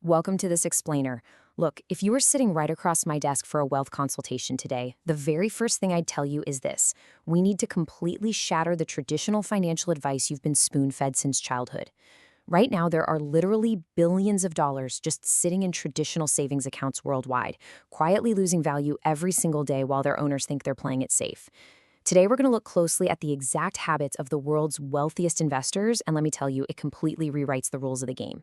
Welcome to this explainer. Look, if you were sitting right across my desk for a wealth consultation today, the very first thing I'd tell you is this. We need to completely shatter the traditional financial advice you've been spoon-fed since childhood. Right now, there are literally billions of dollars just sitting in traditional savings accounts worldwide, quietly losing value every single day while their owners think they're playing it safe. Today, we're going to look closely at the exact habits of the world's wealthiest investors, and let me tell you, it completely rewrites the rules of the game.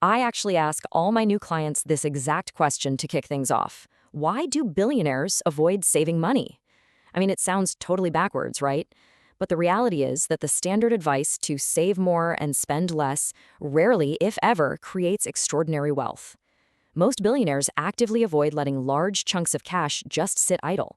I actually ask all my new clients this exact question to kick things off. Why do billionaires avoid saving money? I mean, it sounds totally backwards, right? But the reality is that the standard advice to save more and spend less rarely, if ever, creates extraordinary wealth. Most billionaires actively avoid letting large chunks of cash just sit idle.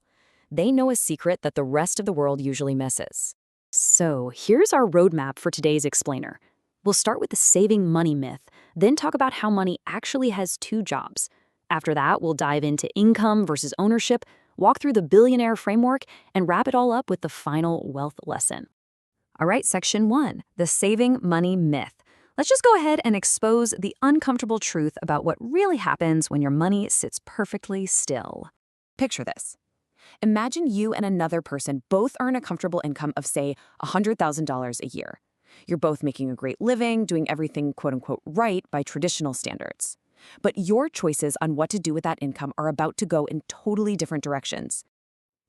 They know a secret that the rest of the world usually misses. So here's our roadmap for today's explainer. We'll start with the saving money myth, then talk about how money actually has two jobs. After that, we'll dive into income versus ownership, walk through the billionaire framework, and wrap it all up with the final wealth lesson. All right, section 1, the saving money myth. Let's just go ahead and expose the uncomfortable truth about what really happens when your money sits perfectly still. Picture this. Imagine you and another person both earn a comfortable income of, say, $100,000 a year. You're both making a great living, doing everything quote-unquote right by traditional standards. But your choices on what to do with that income are about to go in totally different directions.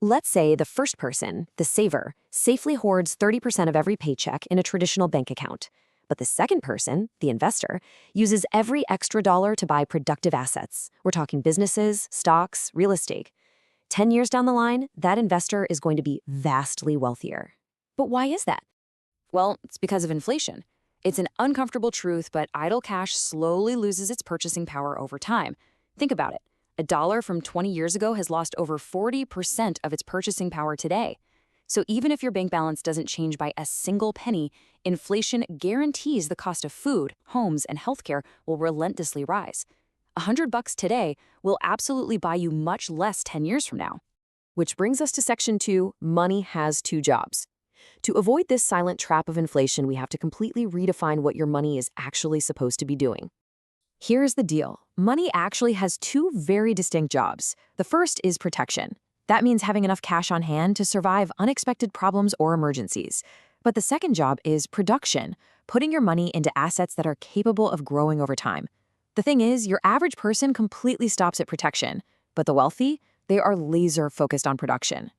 Let's say the first person, the saver, safely hoards 30% of every paycheck in a traditional bank account. But the second person, the investor, uses every extra dollar to buy productive assets. We're talking businesses, stocks, real estate. 10 years down the line, that investor is going to be vastly wealthier. But why is that? Well, it's because of inflation. It's an uncomfortable truth, but idle cash slowly loses its purchasing power over time. Think about it. A dollar from 20 years ago has lost over 40% of its purchasing power today. So even if your bank balance doesn't change by a single penny, inflation guarantees the cost of food, homes, and healthcare will relentlessly rise. $100 today will absolutely buy you much less 10 years from now. Which brings us to section 2, money has two jobs. To avoid this silent trap of inflation, we have to completely redefine what your money is actually supposed to be doing. Here's the deal. Money actually has two very distinct jobs. The first is protection. That means having enough cash on hand to survive unexpected problems or emergencies. But the second job is production, putting your money into assets that are capable of growing over time. The thing is, your average person completely stops at protection, but the wealthy, they are laser-focused on production.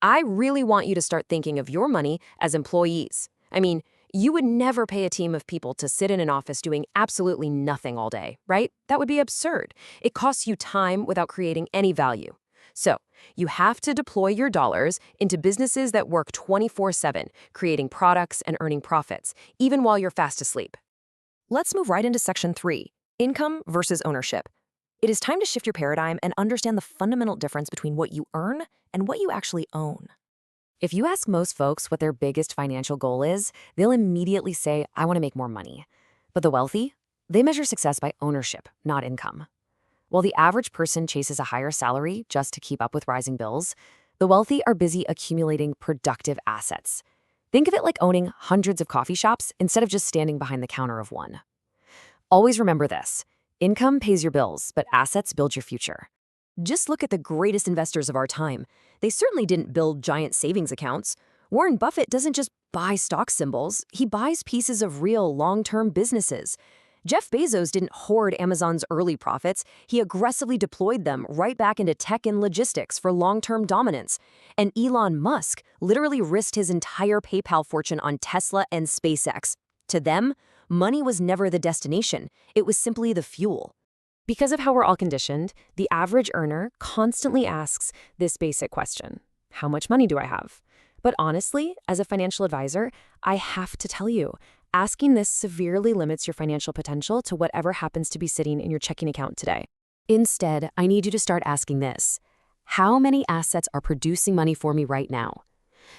I really want you to start thinking of your money as employees. I mean, you would never pay a team of people to sit in an office doing absolutely nothing all day, right? That would be absurd. It costs you time without creating any value. So, you have to deploy your dollars into businesses that work 24/7, creating products and earning profits, even while you're fast asleep. Let's move right into section 3, income versus ownership. It is time to shift your paradigm and understand the fundamental difference between what you earn and what you actually own. If you ask most folks what their biggest financial goal is, they'll immediately say, I want to make more money. But the wealthy, they measure success by ownership, not income. While the average person chases a higher salary just to keep up with rising bills, the wealthy are busy accumulating productive assets. Think of it like owning hundreds of coffee shops instead of just standing behind the counter of one. Always remember this. Income pays your bills, but assets build your future. Just look at the greatest investors of our time. They certainly didn't build giant savings accounts. Warren Buffett doesn't just buy stock symbols, he buys pieces of real long-term businesses. Jeff Bezos didn't hoard Amazon's early profits, he aggressively deployed them right back into tech and logistics for long-term dominance. And Elon Musk literally risked his entire PayPal fortune on Tesla and SpaceX. To them, money was never the destination, it was simply the fuel. Because of how we're all conditioned, the average earner constantly asks this basic question: how much money do I have? But honestly, as a financial advisor, I have to tell you, asking this severely limits your financial potential to whatever happens to be sitting in your checking account today. Instead, I need you to start asking this: how many assets are producing money for me right now?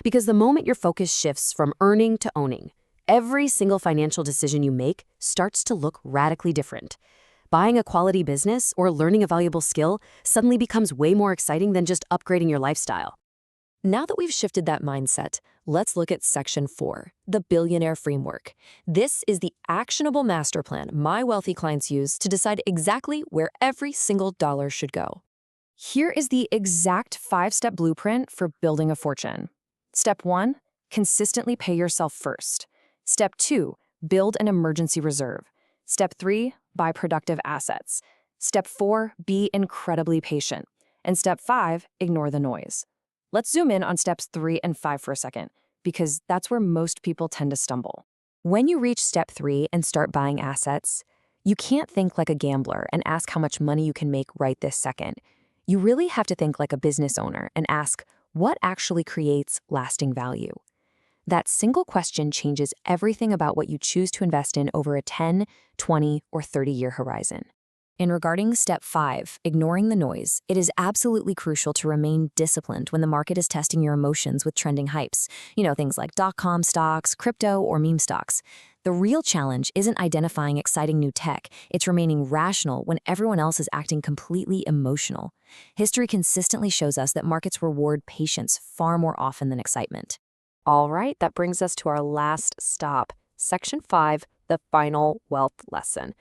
Because the moment your focus shifts from earning to owning, every single financial decision you make starts to look radically different. Buying a quality business or learning a valuable skill suddenly becomes way more exciting than just upgrading your lifestyle. Now that we've shifted that mindset, let's look at Section 4, the Billionaire Framework. This is the actionable master plan my wealthy clients use to decide exactly where every single dollar should go. Here is the exact 5-step blueprint for building a fortune. Step 1, consistently pay yourself first. Step 2, build an emergency reserve. Step 3, buy productive assets. Step 4, be incredibly patient. And Step 5, ignore the noise. Let's zoom in on steps 3 and 5 for a second, because that's where most people tend to stumble. When you reach step 3 and start buying assets, you can't think like a gambler and ask how much money you can make right this second. You really have to think like a business owner and ask, what actually creates lasting value? That single question changes everything about what you choose to invest in over a 10, 20, or 30-year horizon. And regarding step 5, ignoring the noise, it is absolutely crucial to remain disciplined when the market is testing your emotions with trending hypes. Things like .com stocks, crypto, or meme stocks. The real challenge isn't identifying exciting new tech, it's remaining rational when everyone else is acting completely emotional. History consistently shows us that markets reward patience far more often than excitement. All right, that brings us to our last stop, Section 5, the final wealth lesson.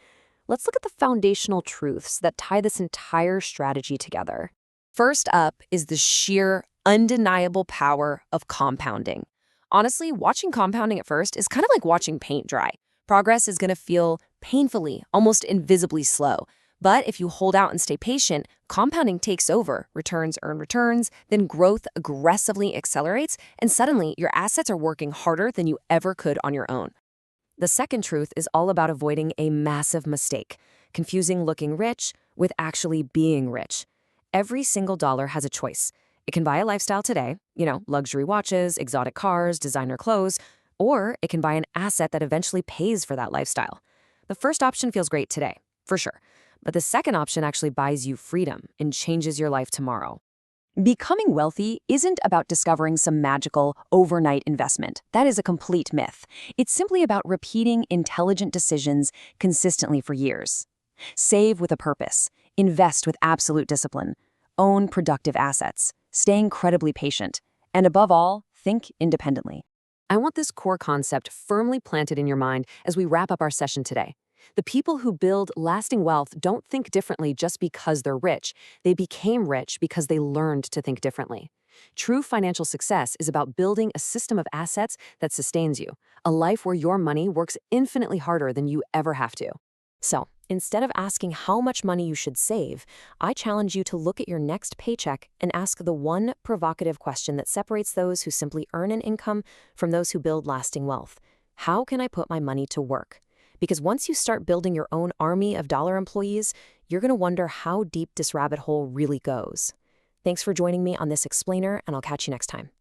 Let's look at the foundational truths that tie this entire strategy together. First up is the sheer, undeniable power of compounding. Honestly, watching compounding at first is kind of like watching paint dry. Progress is going to feel painfully, almost invisibly slow. But if you hold out and stay patient, compounding takes over, returns earn returns, then growth aggressively accelerates, and suddenly your assets are working harder than you ever could on your own. The second truth is all about avoiding a massive mistake, confusing looking rich with actually being rich. Every single dollar has a choice. It can buy a lifestyle today, luxury watches, exotic cars, designer clothes, or it can buy an asset that eventually pays for that lifestyle. The first option feels great today, for sure, but the second option actually buys you freedom and changes your life tomorrow. Becoming wealthy isn't about discovering some magical overnight investment. That is a complete myth. It's simply about repeating intelligent decisions consistently for years. Save with a purpose, invest with absolute discipline, own productive assets, stay incredibly patient, and above all, think independently. I want this core concept firmly planted in your mind as we wrap up our session today. The people who build lasting wealth don't think differently just because they're rich. They became rich because they learned to think differently. True financial success is about building a system of assets that sustains you, a life where your money works infinitely harder than you ever have to. So, instead of asking how much money you should save, I challenge you to look at your next paycheck and ask the one provocative question that separates those who simply earn an income from those who build lasting wealth. How can I put my money to work? Because once you start building your own army of dollar employees, you're going to wonder how deep this rabbit hole really goes. Thanks for joining me on this explainer, and I'll catch you next time.